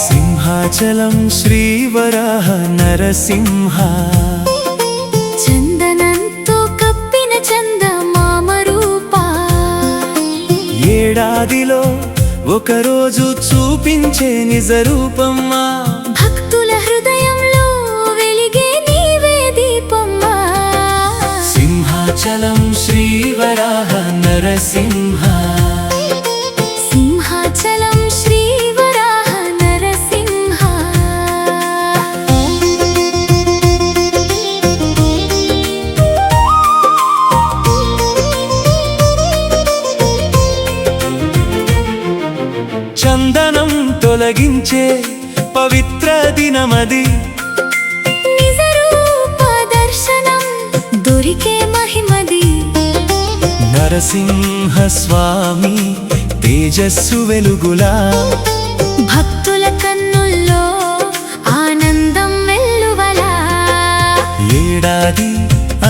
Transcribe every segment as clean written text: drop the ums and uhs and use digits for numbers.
సింహాచలం శ్రీవరాహ నరసింహ చందనంతో కప్పిన చందమామ రూపా ఏడాదిలో ఒకరోజు చూపించే నిజ రూపమ్మా భక్తుల హృదయంలో వెలిగే నీవే దీపమ్మా సింహాచలం శ్రీవరాహ నరసింహ సింహాచలం శ్రీవరాహ నరసింహ చందనం తొలగించే పవిత్ర దినమది నిజ రూప దర్శనం దొరికే మహిమది నరసింహ స్వామి తేజస్సు వెలుగులా భక్తుల కన్నుల్లో ఆనందం వెల్లువలా ఏడాది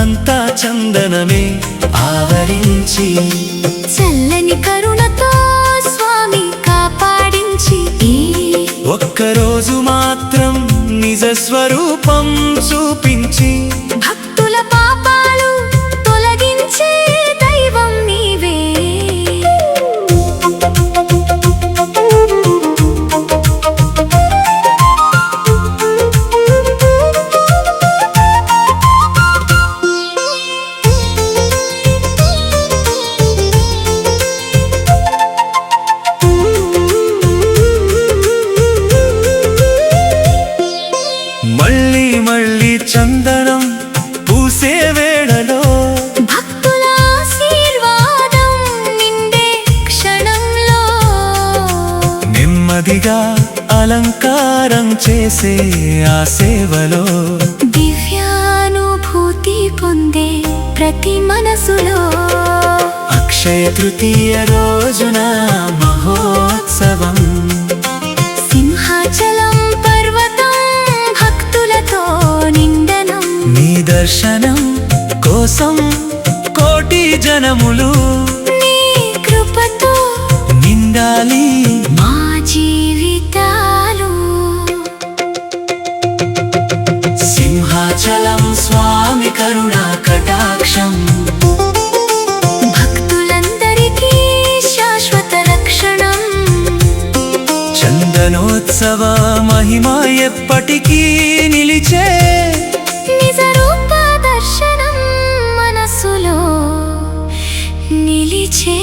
అంతా చందనమే ఆవరించి చల్లని కరుణతో స్వామి కాపాడించి ఒక్కరోజు మాత్రం నిజ స్వరూపం చూపించి భక్తుల పాపాలు తొలగించే దైవం నీవే మళ్ళీ మళ్ళీ చందనం పూసే వేళలో భక్తుల ఆశీర్వాదం నిండే క్షణంలో నెమ్మదిగా అలంకారం చేసే ఆ సేవలో దివ్యానుభూతి పొందే ప్రతి మనసులో అక్షయ తృతీయ రోజున మహోత్సవం సింహాచలం పర్వతం భక్తులతో నిండనం నీ దర్శనం కోసం కోటి జనములు నీ కృపతో నిండాలి మా జీవితాలు సింహాచలం స్వామి కరుణా కటాక్షం భక్తులందరికీ శాశ్వత రక్షణం చందనోత్సవ మహిమ ఎప్పటికీ నిలిచే నిజ రూప దర్శనం మనసులో నిలిచే